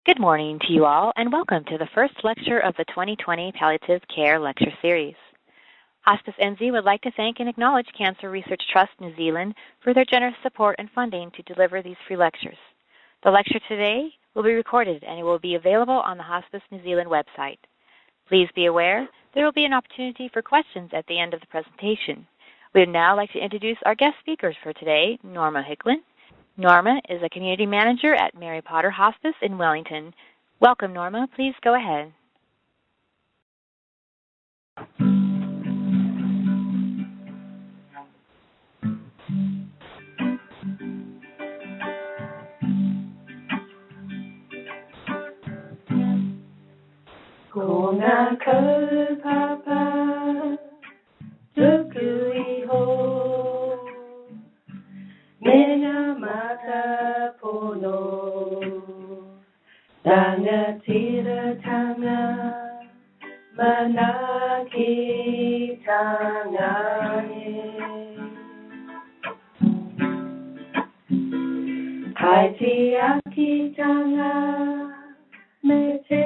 Good morning to you all, and welcome to the first lecture of the 2020 Palliative Care Lecture Series. Hospice NZ would like to thank and acknowledge Cancer Research Trust New Zealand for their generous support and funding to deliver these free lectures. The lecture today will be recorded and it will be available on the Hospice New Zealand website. Please be aware there will be an opportunity for questions at the end of the presentation. We would now like to introduce our guest speakers for today, Norma Hickland. Norma is a community manager at Mary Potter Hospice in Wellington. Welcome, Norma. Please go ahead. Kona kaupapa, tuku iho, mena mata pono, tanga tira tanga, manaki tanga Haiti aki tanga, me te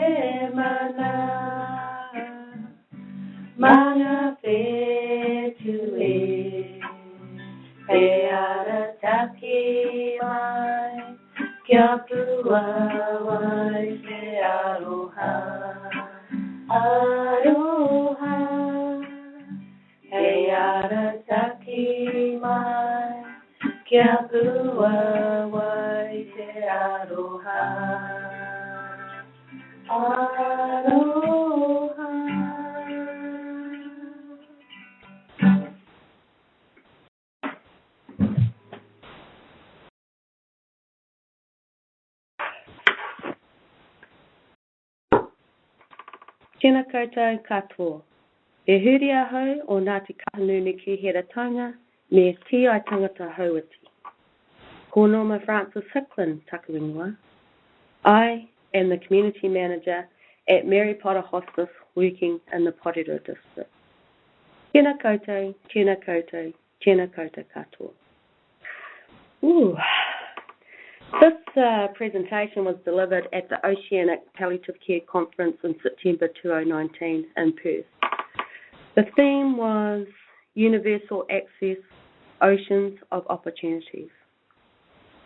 mana, mana fetu e, pe ara taki mai, kia pua wai te aroha, aroha, pe ara taki mai, kia pua wai te aroha. Tēnā koutou katoa. E huri ahau o Ngāti Kahanunu ki Heratanga, me ti ai tangata hauiti. Ko Norma Hickland takuingoa. I am the community manager at Mary Potter Hospice working in the Porirua district. Tēnā koutou, tēnā koutou, tēnā koutou katoa. This presentation was delivered at the Oceanic Palliative Care Conference in September 2019 in Perth. The theme was Universal Access, Oceans of Opportunities.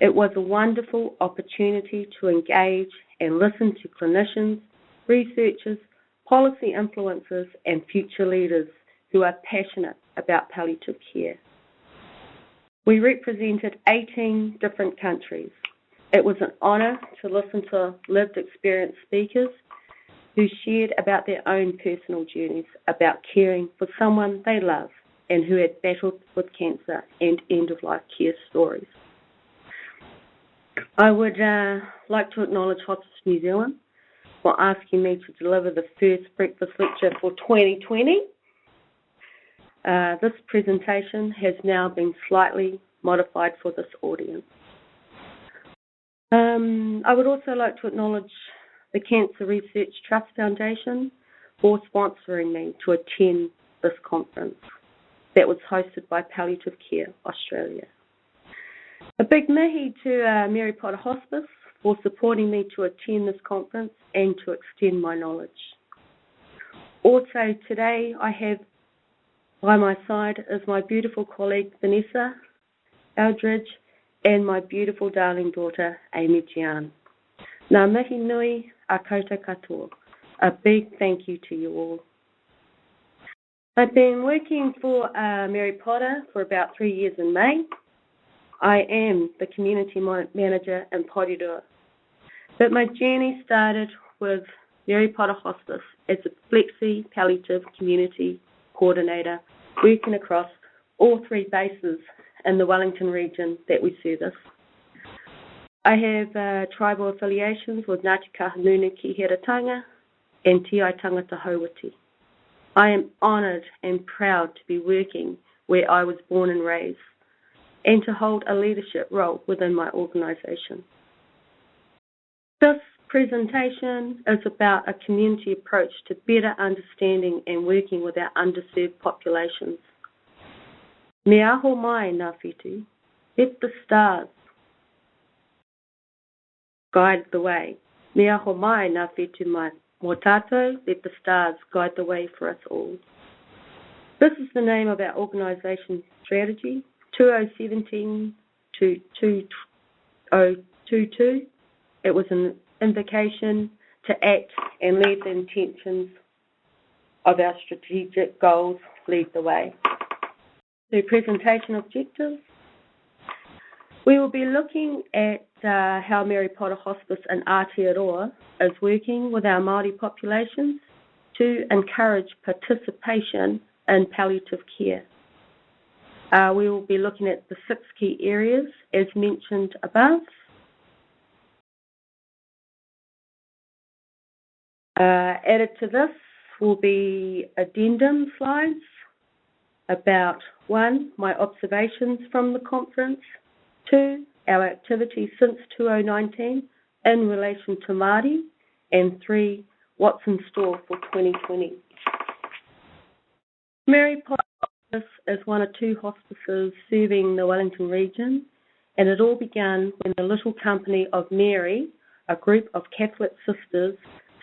It was a wonderful opportunity to engage and listen to clinicians, researchers, policy influencers, and future leaders who are passionate about palliative care. We represented 18 different countries. It was an honour to listen to lived experience speakers who shared about their own personal journeys about caring for someone they love and who had battled with cancer and end-of-life care stories. I would like to acknowledge Hospice New Zealand for asking me to deliver the first breakfast lecture for 2020. This presentation has now been slightly modified for this audience. I would also like to acknowledge the Cancer Research Trust Foundation for sponsoring me to attend this conference that was hosted by Palliative Care Australia. A big mihi to Mary Potter Hospice for supporting me to attend this conference and to extend my knowledge. Also today I have by my side is my beautiful colleague Vanessa Eldridge and my beautiful darling daughter Amy Gian. Ngā mihi nui a koutou katoa. A big thank you to you all. I've been working for Mary Potter for about 3 years in May. I am the community manager in Porirua. But my journey started with Mary Potter Hospice as a flexi palliative community coordinator working across all 3 bases in the Wellington region that we service. I have tribal affiliations with Ngāti Kahanunu ki Heratanga and Te Ai Tangata Hauiti. I am honoured and proud to be working where I was born and raised and to hold a leadership role within my organisation. This presentation is about a community approach to better understanding and working with our underserved populations. Me aho mai ngā whetū, let the stars guide the way. Mea ho mai ngā whetū mai. Mō tātou, let the stars guide the way for us all. This is the name of our organisation strategy, 2017 to 2022. It was an invocation to act and lead the intentions of our strategic goals, lead the way. The presentation objectives. We will be looking at how Mary Potter Hospice in Aotearoa is working with our Māori populations to encourage participation in palliative care. We will be looking at the 6 key areas as mentioned above. Added to this will be addendum slides about 1, my observations from the conference, 2, our activities since 2019 in relation to Māori, and 3, what's in store for 2020. Mary Potter Hospice is one of 2 hospices serving the Wellington region, and it all began when the Little Company of Mary, a group of Catholic sisters,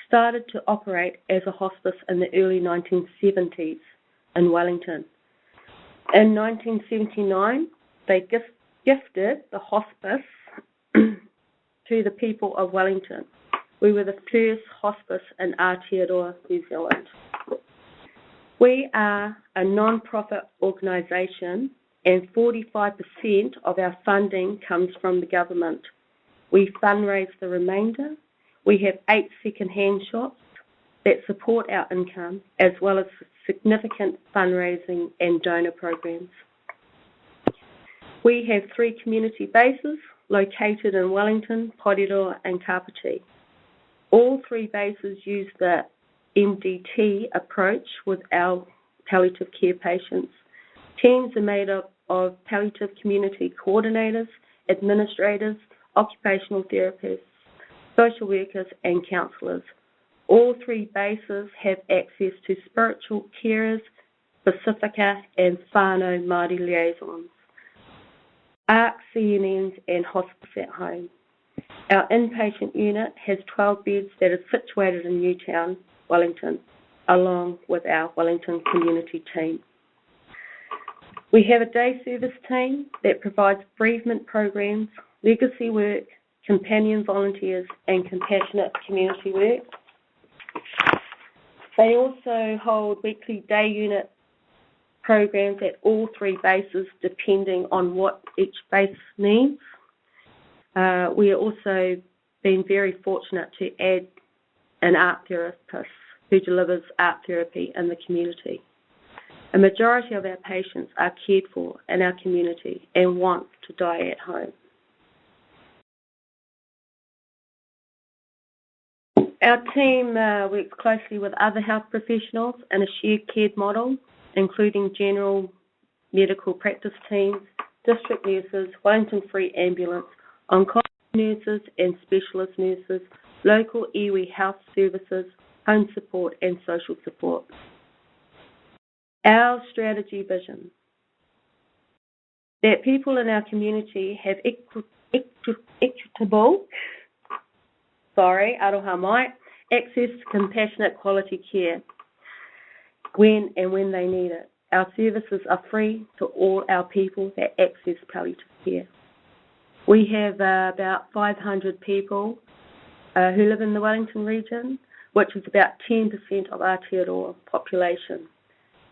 started to operate as a hospice in the early 1970s in Wellington. In 1979, they gifted the hospice to the people of Wellington. We were the first hospice in Aotearoa, New Zealand. We are a non-profit organisation, and 45% of our funding comes from the government. We fundraise the remainder. We have 8 second-hand shops that support our income, as well as significant fundraising and donor programs. We have 3 community bases located in Wellington, Porirua and Kapiti. All 3 bases use the MDT approach with our palliative care patients. Teams are made up of palliative community coordinators, administrators, occupational therapists, social workers and counsellors. All 3 bases have access to spiritual carers, Pacifica and whānau Māori liaisons, ARC CNNs and hospice at home. Our inpatient unit has 12 beds that is situated in Newtown, Wellington, along with our Wellington community team. We have a day service team that provides bereavement programs, legacy work, companion volunteers and compassionate community work. They also hold weekly day unit programs at all 3 bases depending on what each base needs. We are also been very fortunate to add an art therapist who delivers art therapy in the community. A majority of our patients are cared for in our community and want to die at home. Our team works closely with other health professionals in a shared care model, including general medical practice teams, district nurses, Wellington Free Ambulance, oncology nurses and specialist nurses, local iwi health services, home support and social support. Our strategy vision: that people in our community have equitable aroha mai, access to compassionate quality care when they need it. Our services are free to all our people that access palliative care. We have about 500 people who live in the Wellington region, which is about 10% of Aotearoa population.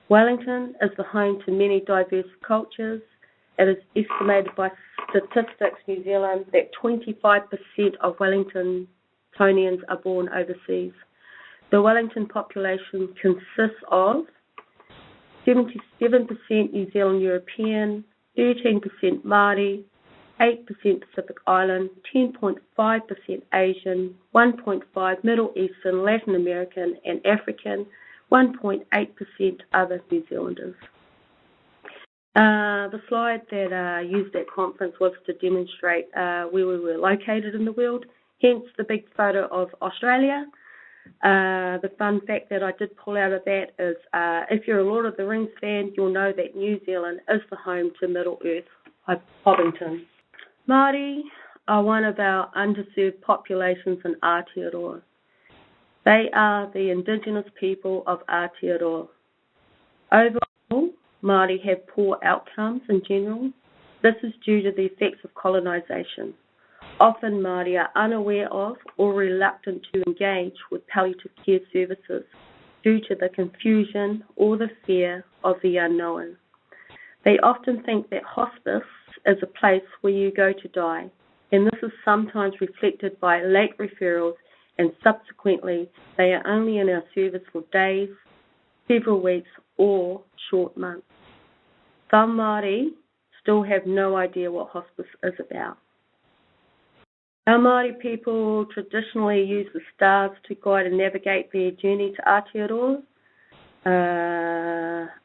Wellington is the home to many diverse cultures. It is estimated by Statistics New Zealand that 25% of Wellingtonians are born overseas. The Wellington population consists of 77% New Zealand European, 13% Māori, 8% Pacific Island, 10.5% Asian, 1.5% Middle Eastern, Latin American and African, 1.8% other New Zealanders. The slide that I used at conference was to demonstrate where we were located in the world, hence the big photo of Australia. The fun fact that I did pull out of that is if you're a Lord of the Rings fan, you'll know that New Zealand is the home to Middle Earth, Hobbiton. Māori, are one of our underserved populations in Aotearoa. They are the Indigenous people of Aotearoa. Overall, Māori have poor outcomes in general. This is due to the effects of colonisation. Often Māori are unaware of or reluctant to engage with palliative care services due to the confusion or the fear of the unknown. They often think that hospice is a place where you go to die, and this is sometimes reflected by late referrals, and subsequently they are only in our service for days, several weeks or short months. Some Māori still have no idea what hospice is about. Our Māori people traditionally use the stars to guide and navigate their journey to Aotearoa.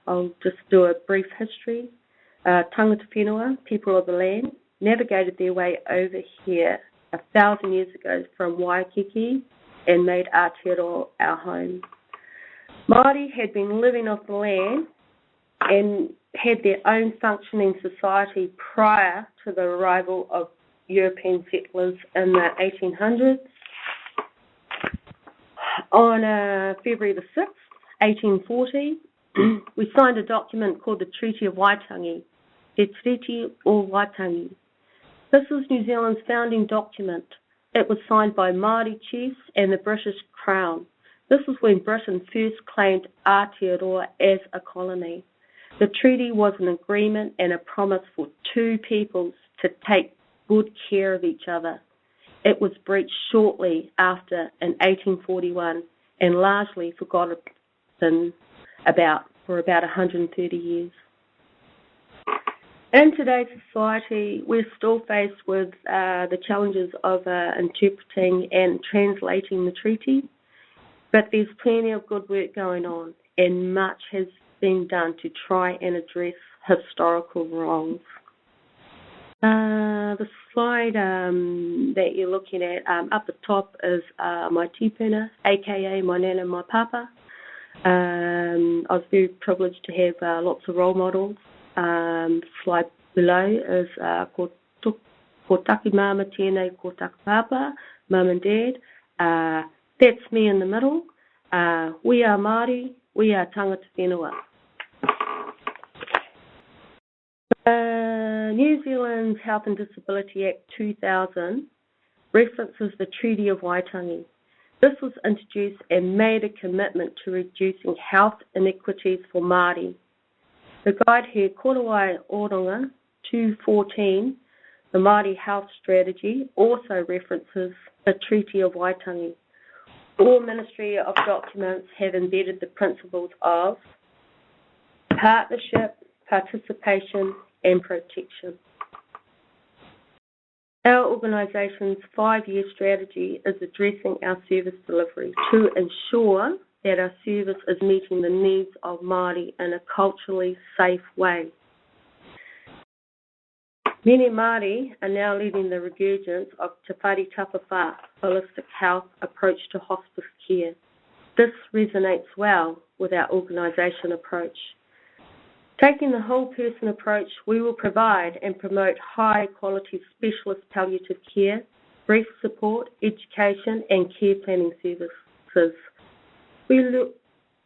I'll just do a brief history. Tangata whenua, people of the land, navigated their way over here 1,000 years ago from Waikiki and made Aotearoa our home. Māori had been living off the land and had their own functioning society prior to the arrival of European settlers in the 1800s. On February the 6th, 1840, we signed a document called the Treaty of Waitangi, Te Treaty o Waitangi. This was New Zealand's founding document. It was signed by Māori chiefs and the British Crown. This was when Britain first claimed Aotearoa as a colony. The treaty was an agreement and a promise for two peoples to take good care of each other. It was breached shortly after in 1841 and largely forgotten for about 130 years. In today's society, we're still faced with the challenges of interpreting and translating the treaty, but there's plenty of good work going on, and much has been done to try and address historical wrongs. The slide that you're looking at up the top is my tipuna, aka my nana and my papa. I was very privileged to have lots of role models. Slide below is ko taki mama tēnei, ko taki papa, mum and dad. That's me in the middle. We are Māori, we are tangata whenua. New Zealand's Health and Disability Act 2000 references the Treaty of Waitangi. This was introduced and made a commitment to reducing health inequities for Māori. The guide here, Korowai Oronga 214, the Māori Health Strategy, also references the Treaty of Waitangi. All Ministry of Documents have embedded the principles of partnership, participation and protection. Our organisation's 5-year strategy is addressing our service delivery to ensure that our service is meeting the needs of Māori in a culturally safe way. Many Māori are now leading the resurgence of Te Whare Tapawha, holistic health approach to hospice care. This resonates well with our organisation approach. Taking the whole person approach, we will provide and promote high quality specialist palliative care, brief support, education and care planning services.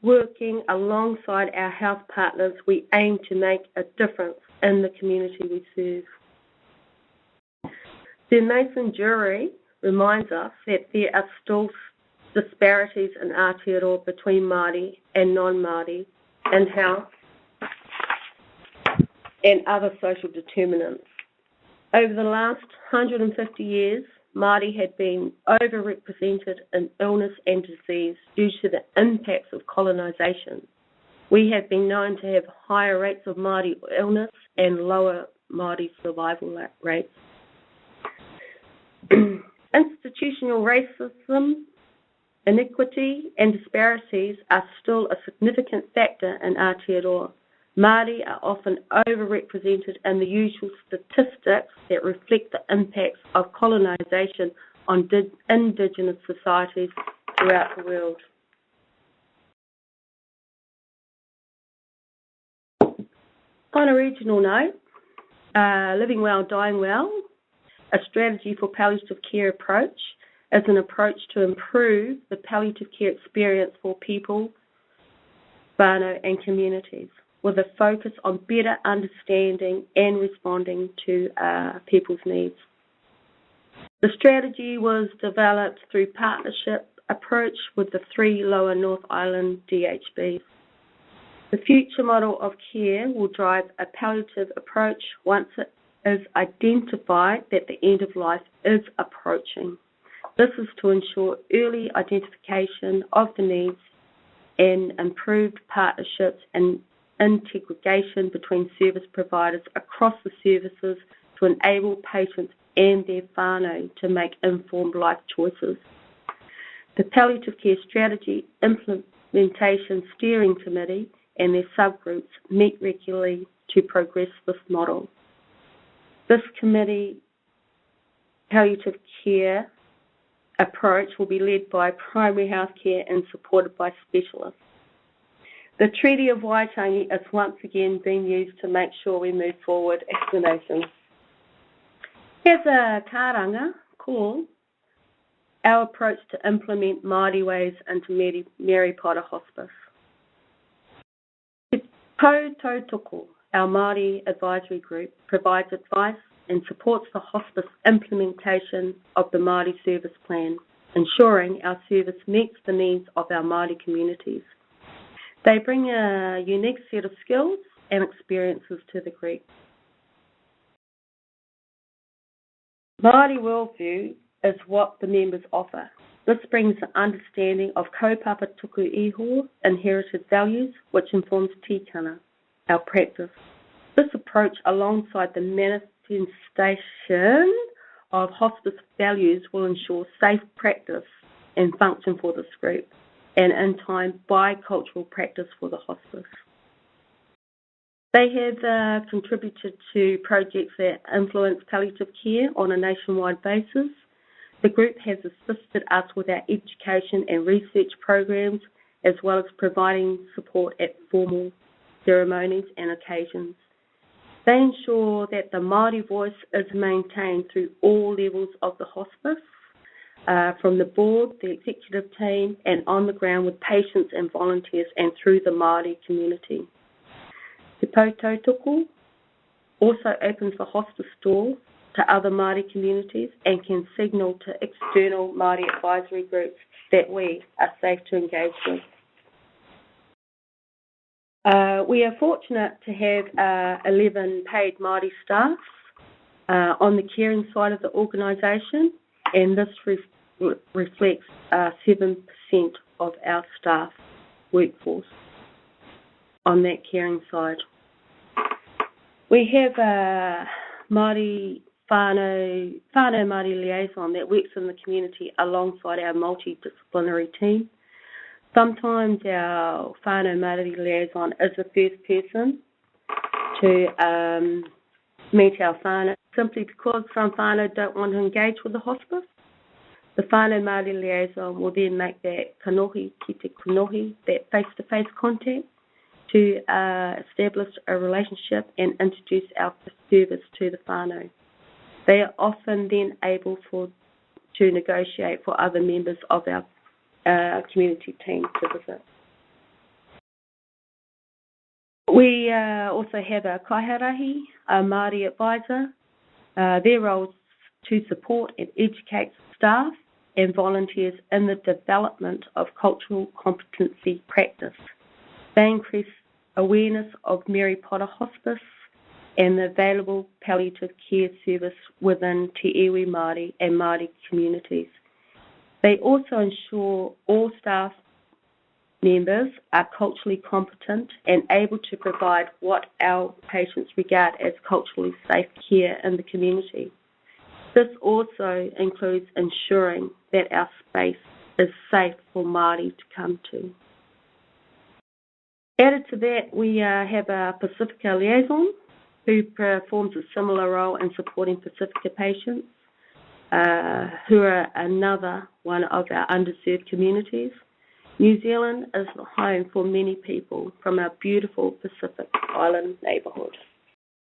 Working alongside our health partners, we aim to make a difference in the community we serve. The Mason jury reminds us that there are still disparities in Aotearoa between Māori and non-Māori in health and other social determinants. Over the last 150 years, Māori had been overrepresented in illness and disease due to the impacts of colonisation. We have been known to have higher rates of Māori illness and lower Māori survival rates. Institutional racism, inequity and disparities are still a significant factor in Aotearoa. Māori are often overrepresented in the usual statistics that reflect the impacts of colonisation on Indigenous societies throughout the world. On a regional note, living well, dying well. A strategy for palliative care approach is an approach to improve the palliative care experience for people, whānau and communities, with a focus on better understanding and responding to people's needs. The strategy was developed through partnership approach with the 3 Lower North Island DHBs. The future model of care will drive a palliative approach once it is identified that the end of life is approaching. This is to ensure early identification of the needs and improved partnerships and integration between service providers across the services to enable patients and their whānau to make informed life choices. The Palliative Care Strategy Implementation Steering Committee and their subgroups meet regularly to progress this model. This committee palliative care approach will be led by primary health care and supported by specialists. The Treaty of Waitangi is once again being used to make sure we move forward as a nation. Here's a karanga called Our Approach to Implement Māori Ways into Mary Potter Hospice. Te Tautoko, our Māori advisory group, provides advice and supports the hospice implementation of the Māori service plan, ensuring our service meets the needs of our Māori communities. They bring a unique set of skills and experiences to the group. Māori worldview is what the members offer. This brings an understanding of kaupapa tuku iho, inherited values, which informs tikanga, our practice. This approach, alongside the manifestation of hospice values, will ensure safe practice and function for this group, and in time, bicultural practice for the hospice. They have contributed to projects that influence palliative care on a nationwide basis. The group has assisted us with our education and research programs, as well as providing support at formal ceremonies and occasions. They ensure that the Māori voice is maintained through all levels of the hospice, from the board, the executive team, and on the ground with patients and volunteers, and through the Māori community. Te Tautoko also opens the hospice door to other Māori communities and can signal to external Māori advisory groups that we are safe to engage with. We are fortunate to have 11 paid Māori staff on the caring side of the organisation, and this reflects 7% of our staff workforce on that caring side. We have a Māori whānau Māori liaison that works in the community alongside our multidisciplinary team. Sometimes our whānau Māori liaison is the first person to meet our whānau, simply because some whānau don't want to engage with the hospice. The whānau Māori liaison will then make that kanohi ki te kanohi, that face-to-face contact, to establish a relationship and introduce our service to the whānau. They are often then able to negotiate for other members of our community team to visit. We also have a kaiharahi, a Māori advisor. Their role is to support and educate staff and volunteers in the development of cultural competency practice. They increase awareness of Mary Potter Hospice and the available palliative care service within Te Iwi Māori and Māori communities. They also ensure all staff members are culturally competent and able to provide what our patients regard as culturally safe care in the community. This also includes ensuring that our space is safe for Māori to come to. Added to that, we have a Pacifica liaison who performs a similar role in supporting Pacifica patients, who are another one of our underserved communities. New Zealand is the home for many people from our beautiful Pacific Island neighbourhood.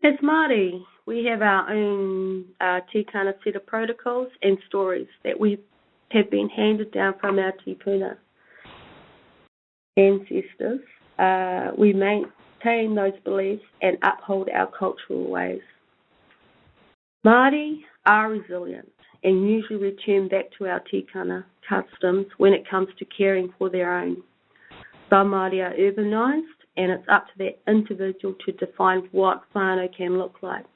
As Māori, we have our own tikana set of protocols and stories that we have been handed down from our tipuna ancestors. We maintain those beliefs and uphold our cultural ways. Māori are resilient and usually return back to our tikana customs when it comes to caring for their own. Some Māori are urbanised, and it's up to that individual to define what whānau can look like.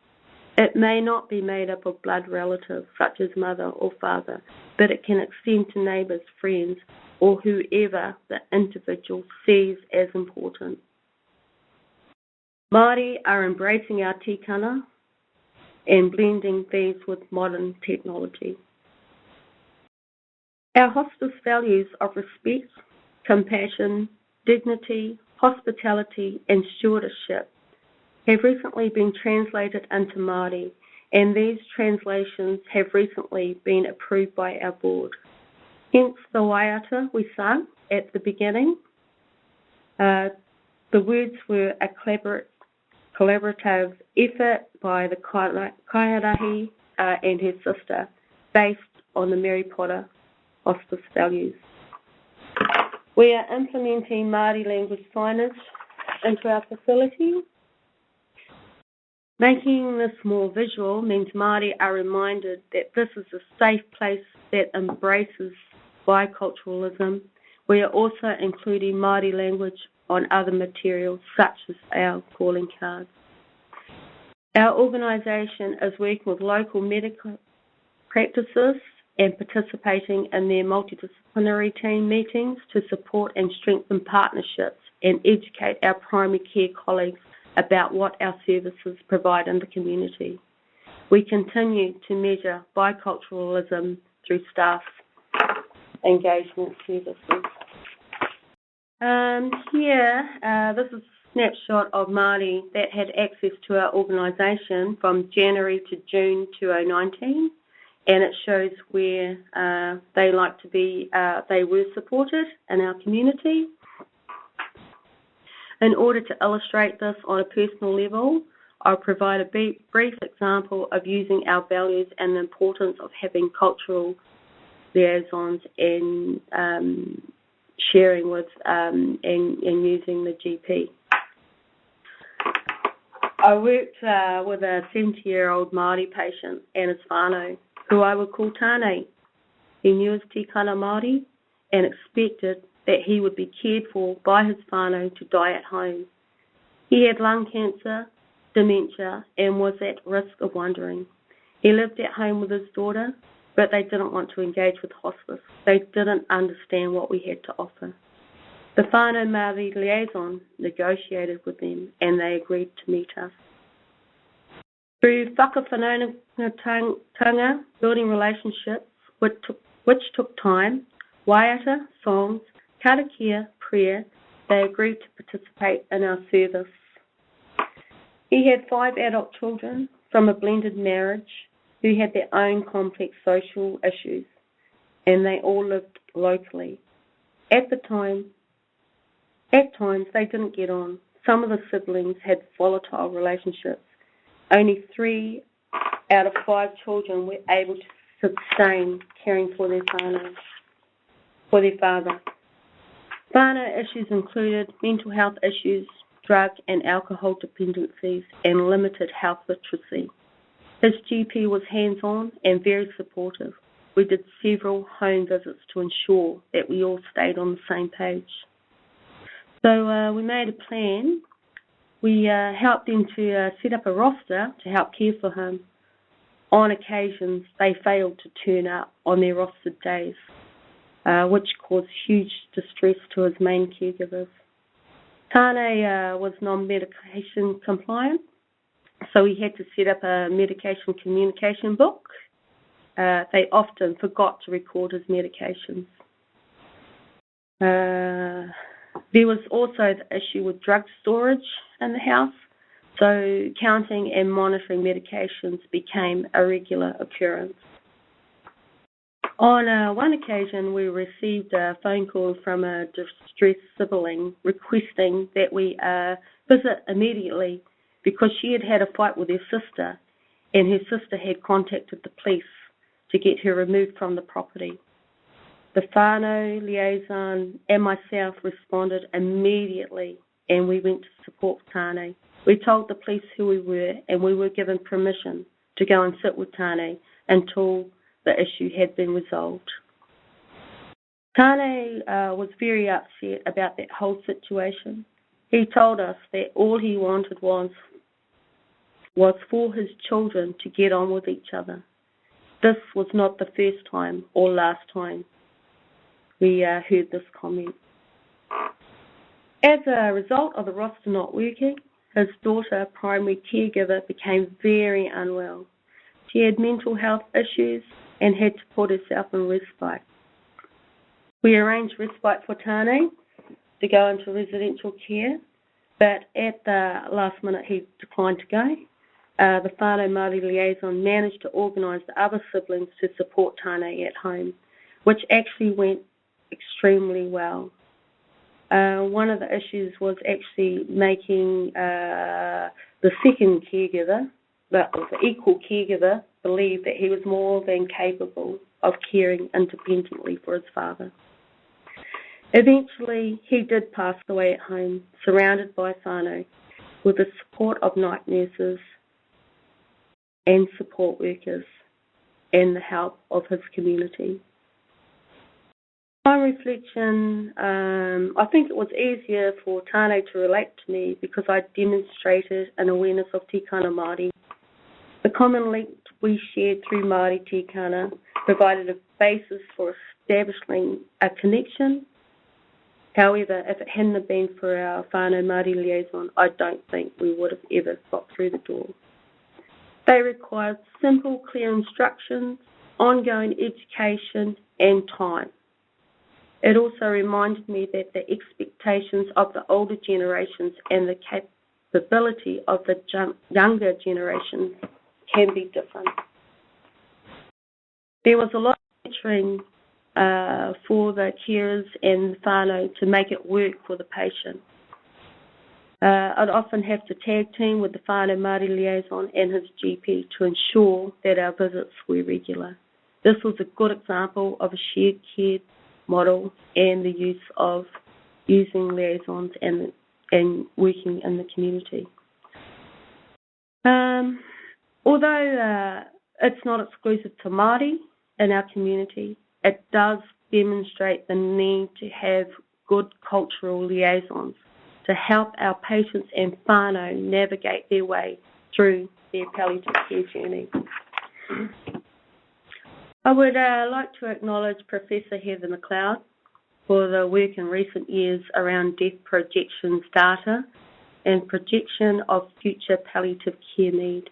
It may not be made up of blood relatives, such as mother or father, but it can extend to neighbours, friends, or whoever the individual sees as important. Māori are embracing our tikana and blending these with modern technology. Our hospice values of respect, compassion, dignity, hospitality and stewardship have recently been translated into Māori, and these translations have recently been approved by our board. Hence the waiata we sung at the beginning. The words were a collaborative effort by the Kairahi and her sister, based on the Mary Potter hospice values. We are implementing Māori language signage into our facility. Making this more visual means Māori are reminded that this is a safe place that embraces biculturalism. We are also including Māori language on other materials, such as our calling cards. Our organisation is working with local medical practices and participating in their multidisciplinary team meetings to support and strengthen partnerships and educate our primary care colleagues about what our services provide in the community. We continue to measure biculturalism through staff engagement services. This is a snapshot of Māori that had access to our organisation from January to June 2019. And it shows where they like to be, they were supported in our community. In order to illustrate this on a personal level, I'll provide a brief example of using our values and the importance of having cultural liaisons and sharing with and using the GP. I worked with a 70-year-old Māori patient and his whānau, who I would call Tānei. He knew his tikana Māori and expected that he would be cared for by his whānau to die at home. He had lung cancer, dementia, and was at risk of wandering. He lived at home with his daughter, but they didn't want to engage with hospice. They didn't understand what we had to offer. The whānau Māori liaison negotiated with them, and they agreed to meet us. Through whakawhanaungatanga, building relationships, which took time, waiata, songs, karakia, prayer, they agreed to participate in our service. He had 5 adult children from a blended marriage who had their own complex social issues, and they all lived locally. At times, they didn't get on. Some of the siblings had volatile relationships. Only 3 out of 5 children were able to sustain caring for their father. Whānau issues included mental health issues, drug and alcohol dependencies, and limited health literacy. His GP was hands-on and very supportive. We did several home visits to ensure that we all stayed on the same page. So we made a plan. We helped them to set up a roster to help care for him. On occasions, they failed to turn up on their rostered days, which caused huge distress to his main caregivers. Tānei was non-medication compliant, so we had to set up a medication communication book. They often forgot to record his medications. There was also the issue with drug storage in the house, so counting and monitoring medications became a regular occurrence. On one occasion, we received a phone call from a distressed sibling requesting that we visit immediately because she had had a fight with her sister, and her sister had contacted the police to get her removed from the property. The whānau liaison and myself responded immediately, and we went to support Tāne. We told the police who we were, and we were given permission to go and sit with Tāne until the issue had been resolved. Tāne was very upset about that whole situation. He told us that all he wanted was for his children to get on with each other. This was not the first time or last time we heard this comment. As a result of the roster not working, his daughter, primary caregiver, became very unwell. She had mental health issues and had to put herself in respite. We arranged respite for Tāne to go into residential care, but at the last minute he declined to go. The whānau Māori liaison managed to organise the other siblings to support Tāne at home, which actually went extremely well. One of the issues was actually making the second caregiver, the equal caregiver, believe that he was more than capable of caring independently for his father. Eventually, he did pass away at home, surrounded by whānau, with the support of night nurses and support workers and the help of his community. On reflection, I think it was easier for Tāne to relate to me because I demonstrated an awareness of tikana Māori. The common link we shared through Māori tikana provided a basis for establishing a connection. However, if it hadn't been for our whānau Māori liaison, I don't think we would have ever got through the door. They required simple, clear instructions, ongoing education, and time. It also reminded me that the expectations of the older generations and the capability of the younger generations can be different. There was a lot of nurturing for the carers and whānau to make it work for the patient. I'd often have to tag team with the whānau Māori liaison and his GP to ensure that our visits were regular. This was a good example of a shared care model and the use of using liaisons and working in the community. Although it's not exclusive to Māori in our community, it does demonstrate the need to have good cultural liaisons to help our patients and whānau navigate their way through their palliative care journey. I would like to acknowledge Professor Heather McLeod for the work in recent years around death projections data and projection of future palliative care need.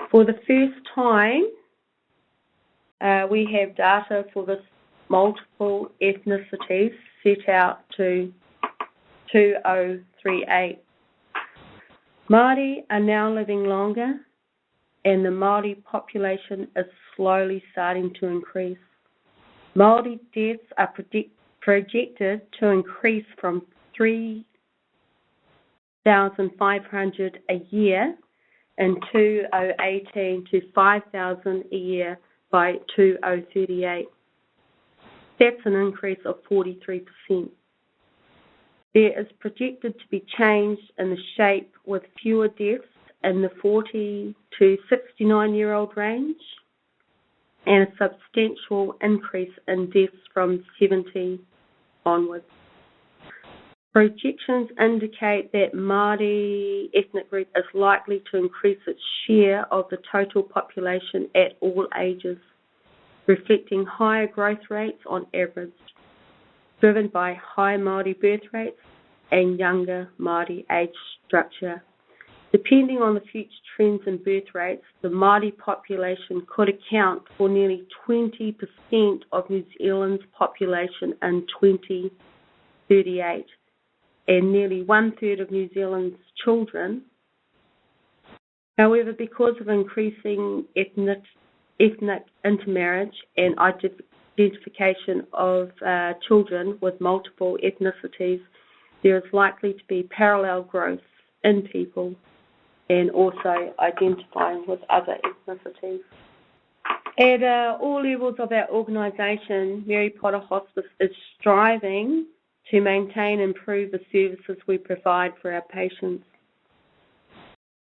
For the first time, we have data for this multiple ethnicities set out to 2038. Māori are now living longer, and the Māori population is slowly starting to increase. Māori deaths are projected to increase from 3,500 a year in 2018 to 5,000 a year by 2038. That's an increase of 43%. There is projected to be change in the shape with fewer deaths in the 40 to 69-year-old range and a substantial increase in deaths from 70 onwards. Projections indicate that Māori ethnic group is likely to increase its share of the total population at all ages, reflecting higher growth rates on average, driven by high Māori birth rates and younger Māori age structure. Depending on the future trends in birth rates, the Māori population could account for nearly 20% of New Zealand's population in 2038, and nearly one-third of New Zealand's children. However, because of increasing ethnic intermarriage and identification of children with multiple ethnicities, there is likely to be parallel growth in people and also identifying with other ethnicities. At all levels of our organisation, Mary Potter Hospice is striving to maintain and improve the services we provide for our patients.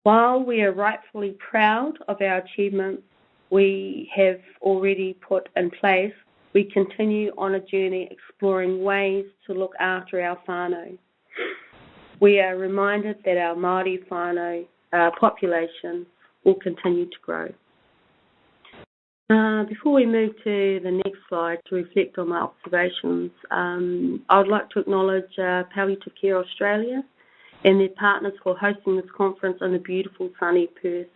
While we are rightfully proud of our achievements we have already put in place, we continue on a journey exploring ways to look after our whānau. We are reminded that our Māori whānau population will continue to grow. Before we move to the next slide to reflect on my observations, I would like to acknowledge Palliative Care Australia and their partners for hosting this conference in the beautiful sunny Perth.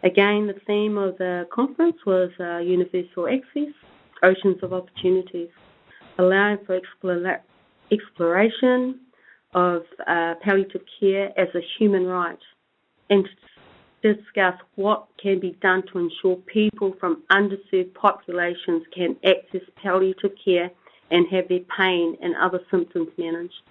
Again, the theme of the conference was Universal Access, Oceans of Opportunities, allowing for exploration of palliative care as a human right and to discuss what can be done to ensure people from underserved populations can access palliative care and have their pain and other symptoms managed.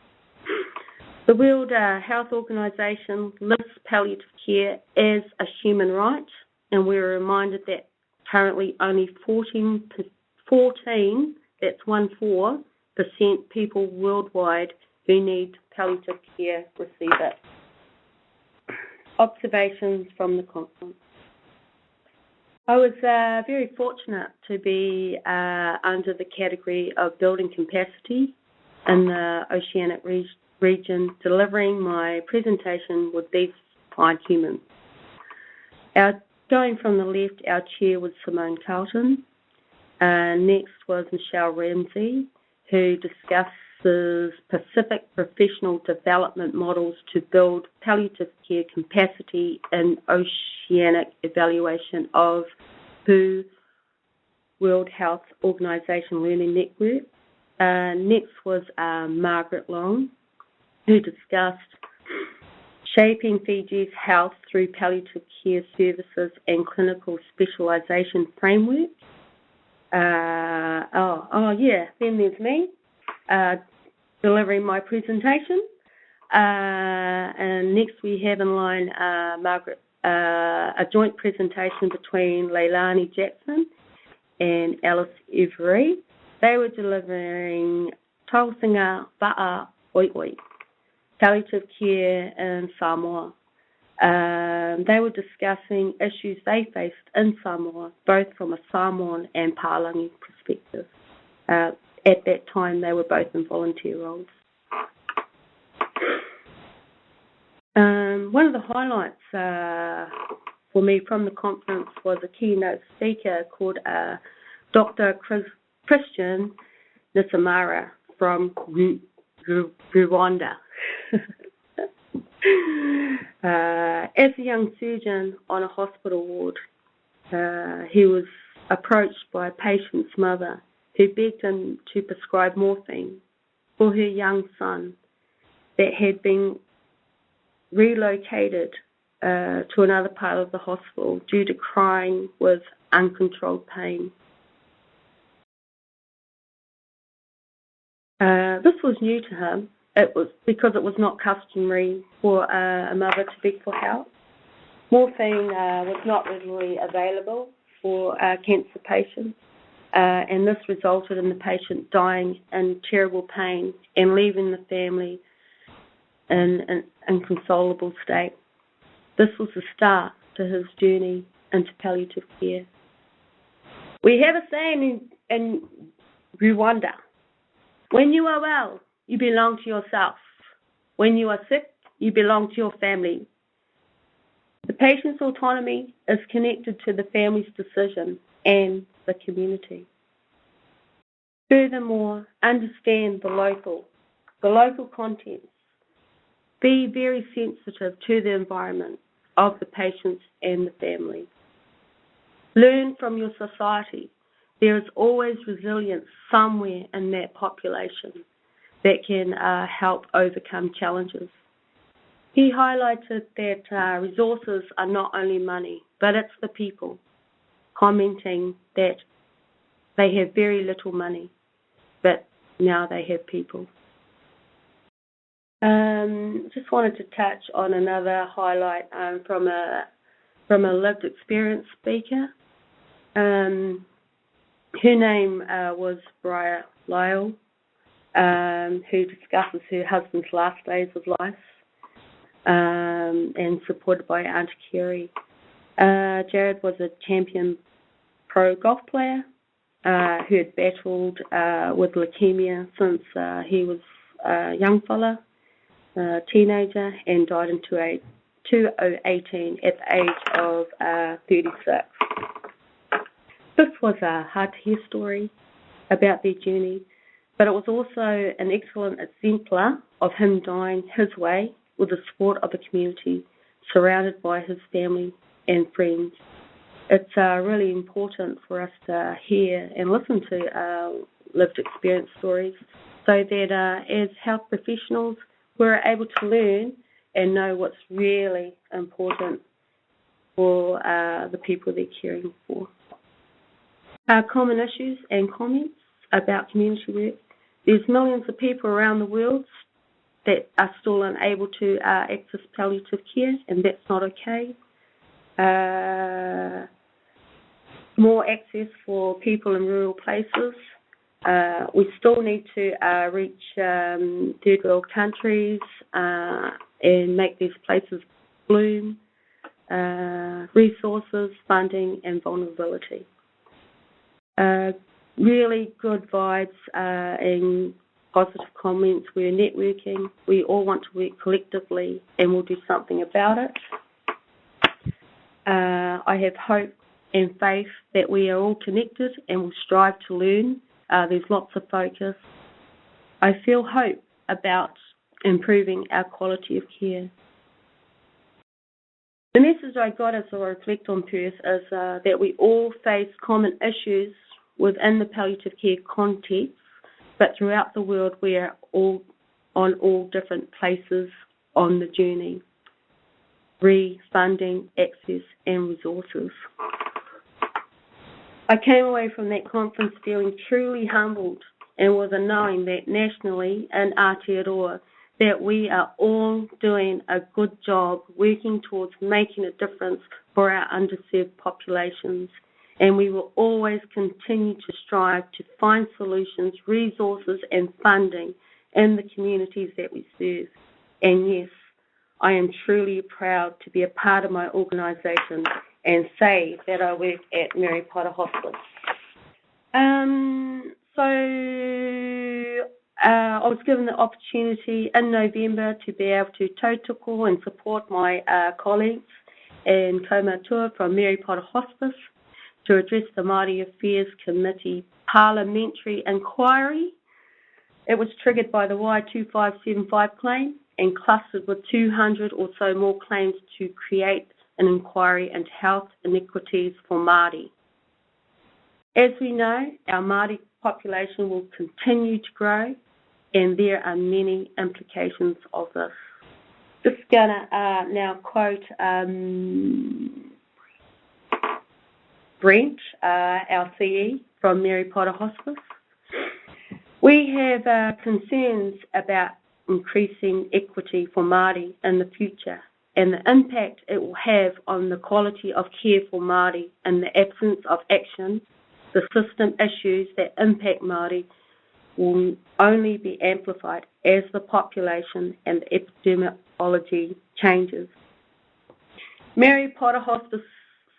The World Health Organization lists palliative care as a human right, and we're reminded that currently only 14%, that's 14% people worldwide who need palliative care receive it. Observations from the conference. I was very fortunate to be under the category of building capacity in the Oceanic region, delivering my presentation with these fine humans. Going from the left, our chair was Simone Carlton. Next was Michelle Ramsey, who discusses specific professional development models to build palliative care capacity in Oceanic evaluation of whetū World Health Organization Learning Network. Next was Margaret Long, who discussed shaping Fiji's health through palliative care services and clinical specialisation framework. Then there's me delivering my presentation. And next we have in line Margaret, a joint presentation between Leilani Jackson and Alice Every. They were delivering Tausinga Va'a Oi Oi, palliative care in Samoa. They were discussing issues they faced in Samoa, both from a Samoan and Palangi perspective. At that time, they were both in volunteer roles. One of the highlights for me from the conference was a keynote speaker called Dr. Christian Nisamara from Rwanda. As a young surgeon on a hospital ward, he was approached by a patient's mother who begged him to prescribe morphine for her young son that had been relocated to another part of the hospital due to crying with uncontrolled pain. This was new to him. It was because it was not customary for a mother to beg for help. Morphine was not readily available for cancer patients, and this resulted in the patient dying in terrible pain and leaving the family in an inconsolable state. This was the start to his journey into palliative care. We have a saying in Rwanda: when you are well, you belong to yourself. When you are sick, you belong to your family. The patient's autonomy is connected to the family's decision and the community. Furthermore, understand the local contents. Be very sensitive to the environment of the patients and the family. Learn from your society. There is always resilience somewhere in that population that can help overcome challenges. He highlighted that resources are not only money, but it's the people, commenting that they have very little money, but now they have people. Just wanted to touch on another highlight from a lived experience speaker. Her name was Bria Lyle, who discusses her husband's last days of life, and supported by Aunt Kerry. Jared was a champion pro golf player who had battled with leukemia since he was a young fella, a teenager, and died in 2018 at the age of 36. This was a hard-to-hear story about their journey, but it was also an excellent exemplar of him dying his way with the support of the community, surrounded by his family and friends. It's really important for us to hear and listen to lived experience stories so that as health professionals, we're able to learn and know what's really important for the people they're caring for. Common issues and comments about community work. There's millions of people around the world that are still unable to access palliative care, and that's not okay. More access for people in rural places. We still need to reach third world countries and make these places bloom. Resources, funding, and vulnerability. Really good vibes and positive comments. We're networking. We all want to work collectively, and we'll do something about it. I have hope and faith that we are all connected and will strive to learn. There's lots of focus. I feel hope about improving our quality of care. The message I got as I reflect on Perth is that we all face common issues within the palliative care context, but throughout the world we are all on all different places on the journey. Funding, access and resources. I came away from that conference feeling truly humbled and with a knowing that nationally in Aotearoa that we are all doing a good job working towards making a difference for our underserved populations, and we will always continue to strive to find solutions, resources and funding in the communities that we serve. And yes, I am truly proud to be a part of my organisation and say that I work at Mary Potter Hospice. I was given the opportunity in November to be able to tautoko and support my colleagues and kaumatua from Mary Potter Hospice to address the Māori Affairs Committee parliamentary inquiry. It was triggered by the Y2575 claim and clustered with 200 or so more claims to create an inquiry into health inequities for Māori. As we know, our Māori population will continue to grow, and there are many implications of this. Just going to now quote Brent, our CE from Mary Potter Hospice. We have concerns about increasing equity for Māori in the future and the impact it will have on the quality of care for Māori in the absence of action. The system issues that impact Māori will only be amplified as the population and the epidemiology changes. Mary Potter Hospice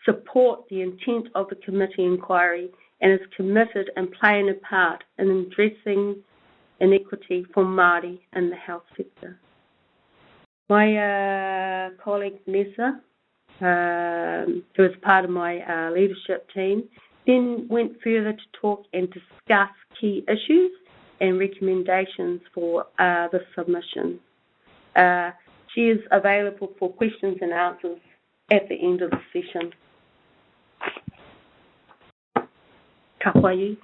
support the intent of the committee inquiry and is committed in playing a part in addressing inequity for Māori in the health sector. My colleague Nessa, who is part of my leadership team, then went further to talk and discuss key issues and recommendations for the submission. She is available for questions and answers at the end of the session. Ka pai.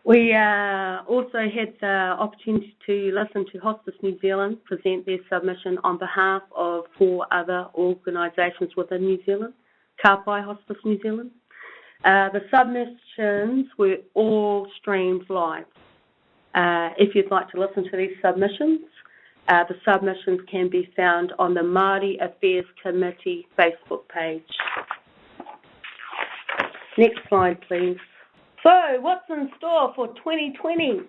We also had the opportunity to listen to Hospice New Zealand present their submission on behalf of 4 other organisations within New Zealand, Ka pai Hospice New Zealand. The submissions were all streamed live. If you'd like to listen to these submissions, The submissions can be found on the Māori Affairs Committee Facebook page. Next slide, please. So, what's in store for 2020?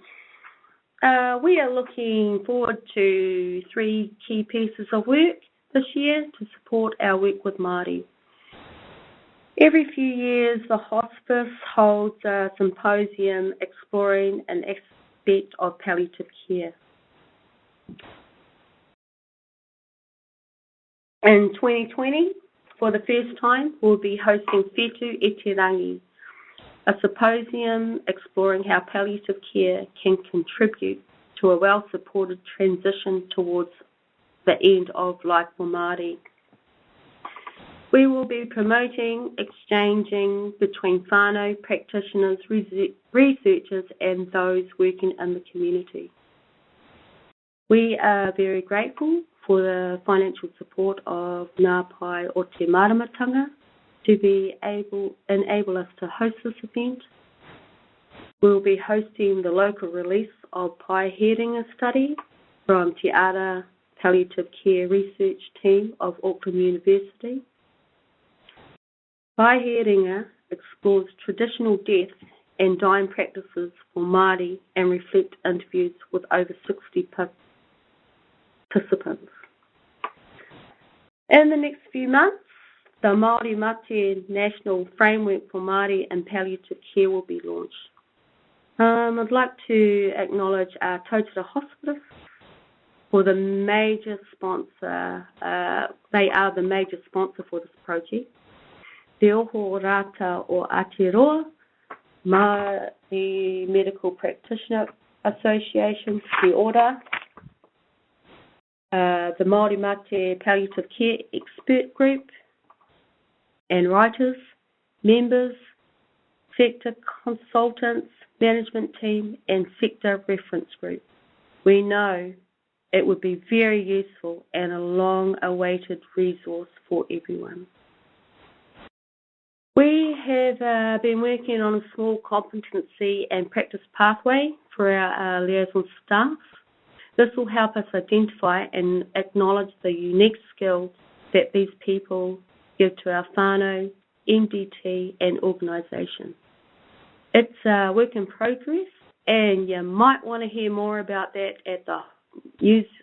We are looking forward to 3 key pieces of work this year to support our work with Māori. Every few years, the Hospice holds a symposium exploring an aspect of palliative care. In 2020, for the first time, we'll be hosting whetū e te rangi, a symposium exploring how palliative care can contribute to a well-supported transition towards the end of life for Māori. We will be promoting, exchanging between whānau, practitioners, researchers and those working in the community. We are very grateful for the financial support of Ngā Pai o te Maramatanga to enable us to host this event. We'll be hosting the local release of Porirua study from Te Ara Palliative Care Research Team of Auckland University. Porirua explores traditional death and dying practices for Māori and reflect interviews with over 60 participants. In the next few months, the Māori Mate National Framework for Māori and Palliative Care will be launched. I'd like to acknowledge Tautara Hospice for the major sponsor. They are the major sponsor for this project. Te Oho Rata o Aotearoa, Māori Medical Practitioner Association, Te Ora, the Māori Mate Palliative Care Expert Group, and writers, members, sector consultants, management team, and sector reference group. We know it would be very useful and a long-awaited resource for everyone. We have been working on a small competency and practice pathway for our liaison staff. This will help us identify and acknowledge the unique skills that these people give to our whānau, MDT and organisation. It's a work in progress and you might want to hear more about that at the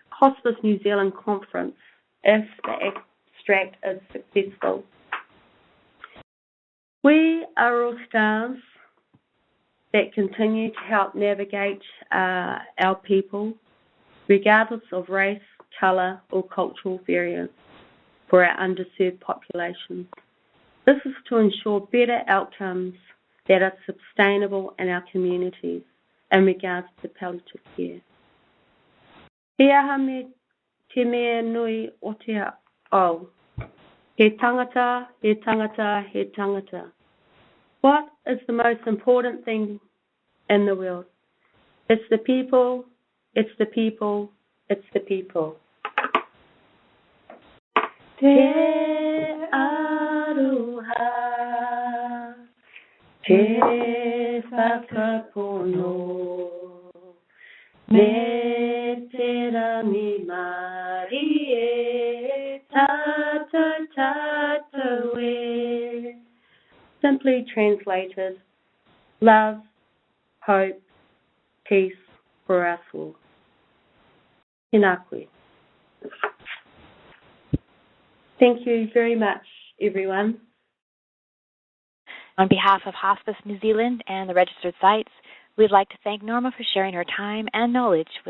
Hospice New Zealand conference if the abstract is successful. We are all stars that continue to help navigate our people, regardless of race, colour or cultural variance for our underserved population. This is to ensure better outcomes that are sustainable in our communities in regards to palliative care. He aha me te mea nui o te ao. He tangata, he tangata, he tangata. What is the most important thing in the world? It's the people, it's the people, it's the people. Te aroha, te whakapono, me te rangi Māori e tata tata we. Simply translated, love, hope, peace for us all. Tēnā koe. Thank you very much, everyone. On behalf of Hospice New Zealand and the registered sites, we'd like to thank Norma for sharing her time and knowledge with